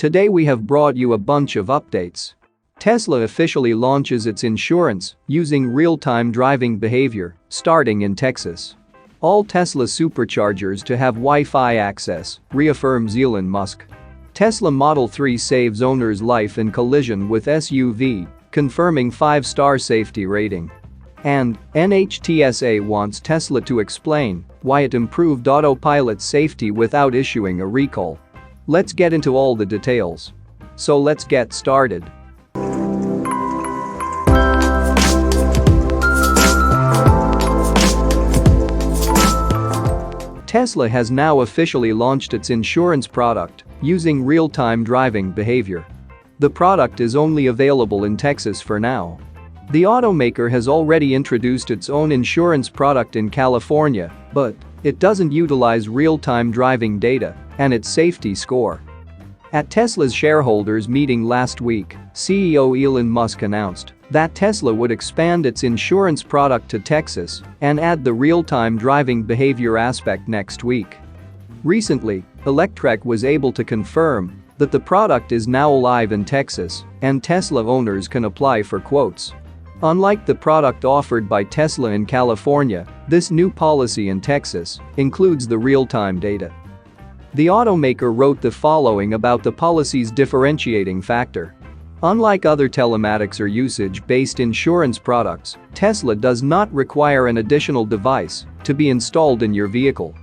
Today we have brought you a bunch of updates. Tesla officially launches its insurance using real-time driving behavior, starting in Texas. All Tesla Superchargers to have Wi-Fi access, reaffirms Elon Musk. Tesla Model 3 saves owner's life in collision with SUV, confirming 5-star safety rating. And NHTSA wants Tesla to explain why it improved Autopilot safety without issuing a recall. Let's get into all the details. So let's get started. Tesla has now officially launched its insurance product using real-time driving behavior. The product is only available in Texas for now. The automaker has already introduced its own insurance product in California, but it doesn't utilize real-time driving data and its safety score. At Tesla's shareholders meeting last week, CEO Elon Musk announced that Tesla would expand its insurance product to Texas and add the real-time driving behavior aspect next week. Recently, Electrek was able to confirm that the product is now live in Texas and Tesla owners can apply for quotes. Unlike the product offered by Tesla in California, this new policy in Texas includes the real-time data. The automaker wrote the following about the policy's differentiating factor. Unlike other telematics or usage-based insurance products, Tesla does not require an additional device to be installed in your vehicle.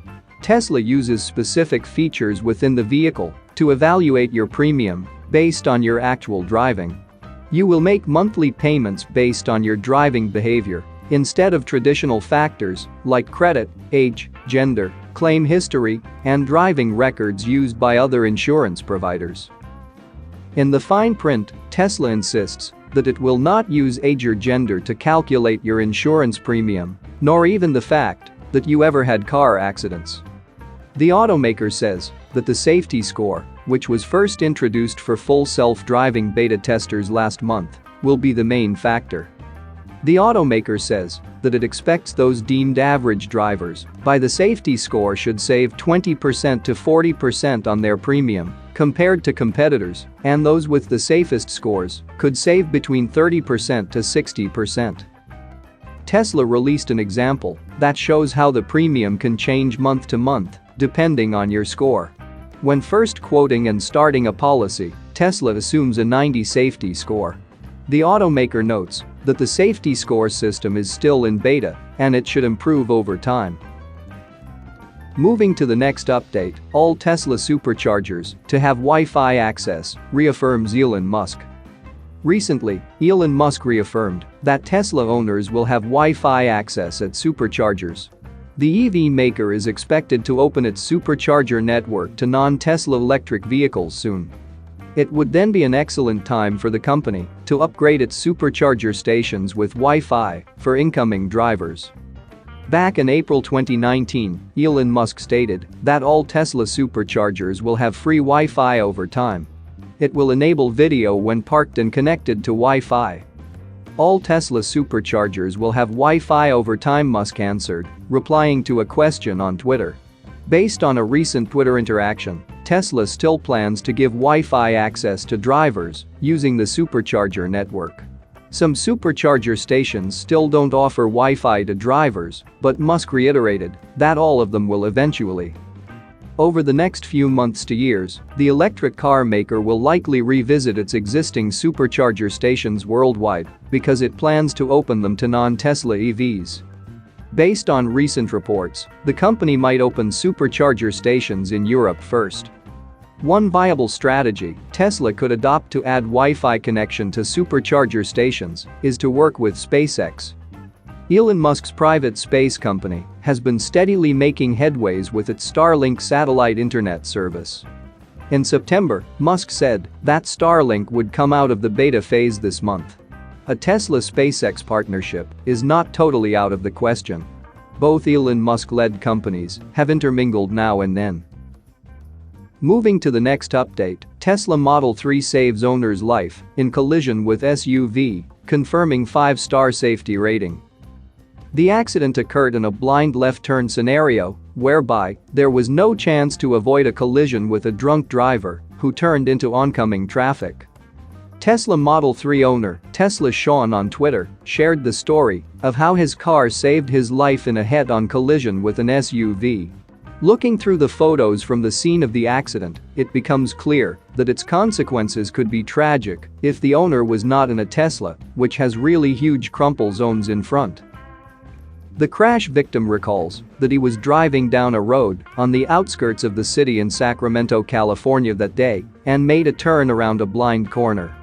Tesla uses specific features within the vehicle to evaluate your premium based on your actual driving. You will make monthly payments based on your driving behavior instead of traditional factors like credit, age, gender, claim history, and driving records used by other insurance providers. In the fine print, Tesla insists that it will not use age or gender to calculate your insurance premium, nor even the fact that you ever had car accidents. The automaker says that the safety score, which was first introduced for full self-driving beta testers last month, will be the main factor. The automaker says that it expects those deemed average drivers by the safety score should save 20% to 40% on their premium compared to competitors, and those with the safest scores could save between 30% to 60%. Tesla released an example that shows how the premium can change month to month depending on your score. When first quoting and starting a policy, Tesla assumes a 90 safety score. The automaker notes that the safety score system is still in beta and it should improve over time. Moving to the next update, all Tesla Superchargers to have Wi-Fi access, reaffirms Elon Musk. Recently, Elon Musk reaffirmed that Tesla owners will have Wi-Fi access at Superchargers. The EV maker is expected to open its supercharger network to non-Tesla electric vehicles soon. It would then be an excellent time for the company to upgrade its supercharger stations with Wi-Fi for incoming drivers. Back in April 2019, Elon Musk stated that all Tesla Superchargers will have free Wi-Fi over time. It will enable video when parked and connected to Wi-Fi. All Tesla Superchargers will have Wi-Fi over time, Musk answered, replying to a question on Twitter. Based on a recent Twitter interaction, Tesla still plans to give Wi-Fi access to drivers using the supercharger network. Some supercharger stations still don't offer Wi-Fi to drivers, but Musk reiterated that all of them will eventually. Over the next few months to years, the electric car maker will likely revisit its existing supercharger stations worldwide because it plans to open them to non-Tesla EVs. Based on recent reports, the company might open supercharger stations in Europe first. One viable strategy Tesla could adopt to add Wi-Fi connection to supercharger stations is to work with SpaceX. Elon Musk's private space company has been steadily making headways with its Starlink satellite internet service. In September, Musk said that Starlink would come out of the beta phase this month. A Tesla-SpaceX partnership is not totally out of the question. Both Elon Musk-led companies have intermingled now and then. Moving to the next update, Tesla Model 3 saves owner's life in collision with SUV, confirming 5-star safety rating. The accident occurred in a blind left turn scenario whereby there was no chance to avoid a collision with a drunk driver who turned into oncoming traffic. Tesla Model 3 owner, Tesla Sean on Twitter, shared the story of how his car saved his life in a head-on collision with an SUV. Looking through the photos from the scene of the accident, it becomes clear that its consequences could be tragic if the owner was not in a Tesla, which has really huge crumple zones in front. The crash victim recalls that he was driving down a road on the outskirts of the city in Sacramento, California that day and made a turn around a blind corner.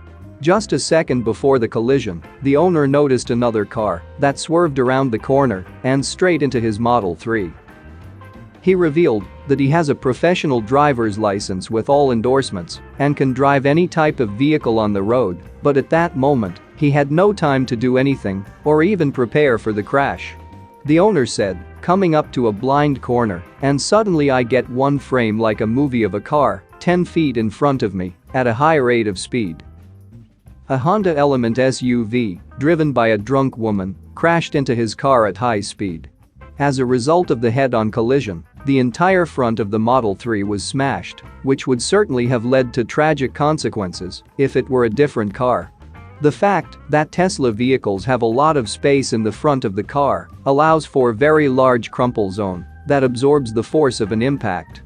Just a second before the collision, the owner noticed another car that swerved around the corner and straight into his Model 3. He revealed that he has a professional driver's license with all endorsements and can drive any type of vehicle on the road, but at that moment, he had no time to do anything or even prepare for the crash. The owner said, "Coming up to a blind corner, and suddenly I get one frame like a movie of a car 10 feet in front of me at a high rate of speed." A Honda Element SUV, driven by a drunk woman, crashed into his car at high speed. As a result of the head-on collision, the entire front of the Model 3 was smashed, which would certainly have led to tragic consequences if it were a different car. The fact that Tesla vehicles have a lot of space in the front of the car allows for a very large crumple zone that absorbs the force of an impact.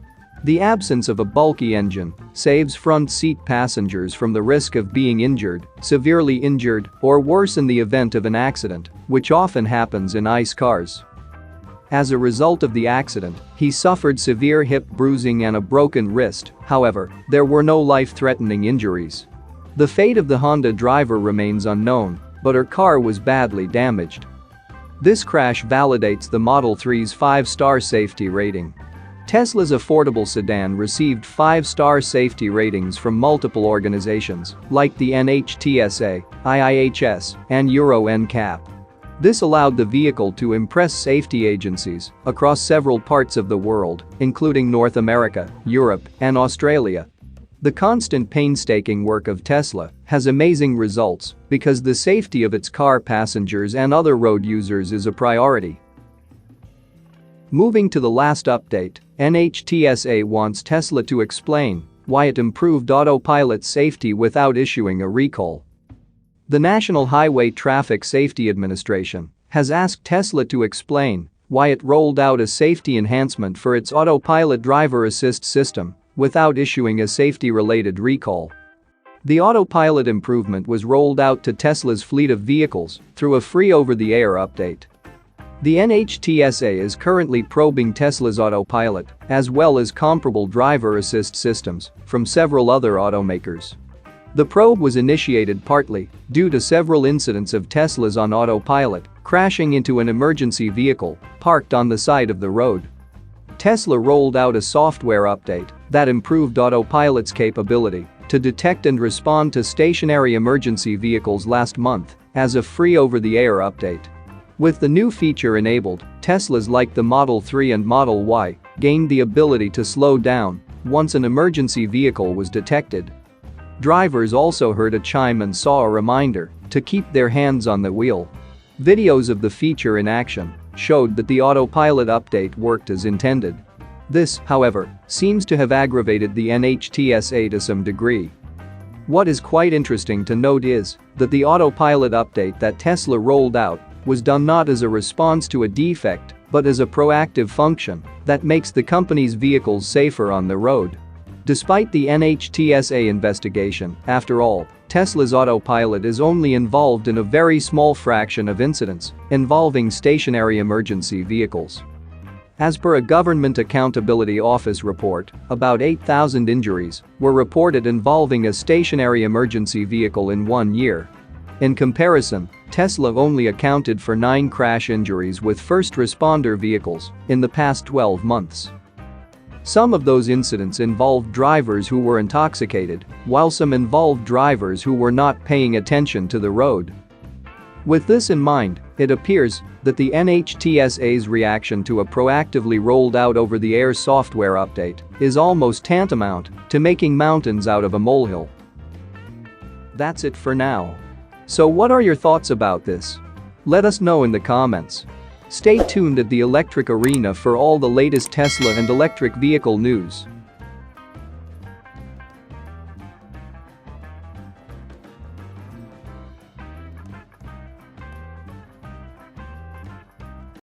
The absence of a bulky engine saves front seat passengers from the risk of being injured, severely injured, or worse in the event of an accident, which often happens in ICE cars. As a result of the accident, he suffered severe hip bruising and a broken wrist. However, there were no life-threatening injuries. The fate of the Honda driver remains unknown, but her car was badly damaged. This crash validates the Model 3's 5-star safety rating. Tesla's affordable sedan received 5-star safety ratings from multiple organizations like the NHTSA, IIHS, and Euro NCAP. This allowed the vehicle to impress safety agencies across several parts of the world, including North America, Europe, and Australia. The constant painstaking work of Tesla has amazing results because the safety of its car passengers and other road users is a priority. Moving to the last update, NHTSA wants Tesla to explain why it improved Autopilot safety without issuing a recall. The National Highway Traffic Safety Administration has asked Tesla to explain why it rolled out a safety enhancement for its Autopilot driver assist system without issuing a safety-related recall. The Autopilot improvement was rolled out to Tesla's fleet of vehicles through a free over-the-air update. The NHTSA is currently probing Tesla's Autopilot, as well as comparable driver assist systems from several other automakers. The probe was initiated partly due to several incidents of Teslas on Autopilot crashing into an emergency vehicle parked on the side of the road. Tesla rolled out a software update that improved Autopilot's capability to detect and respond to stationary emergency vehicles last month as a free over-the-air update. With the new feature enabled, Teslas like the Model 3 and Model Y gained the ability to slow down once an emergency vehicle was detected. Drivers also heard a chime and saw a reminder to keep their hands on the wheel. Videos of the feature in action showed that the Autopilot update worked as intended. This, however, seems to have aggravated the NHTSA to some degree. What is quite interesting to note is that the Autopilot update that Tesla rolled out was done not as a response to a defect, but as a proactive function that makes the company's vehicles safer on the road. Despite the NHTSA investigation, after all, Tesla's Autopilot is only involved in a very small fraction of incidents involving stationary emergency vehicles. As per a Government Accountability Office report, about 8,000 injuries were reported involving a stationary emergency vehicle in 1 year. In comparison, Tesla only accounted for 9 crash injuries with first responder vehicles in the past 12 months. Some of those incidents involved drivers who were intoxicated, while some involved drivers who were not paying attention to the road. With this in mind, it appears that the NHTSA's reaction to a proactively rolled out over-the-air software update is almost tantamount to making mountains out of a molehill. That's it for now. So what are your thoughts about this? Let us know in the comments. Stay tuned at the Electric Arena for all the latest Tesla and electric vehicle news.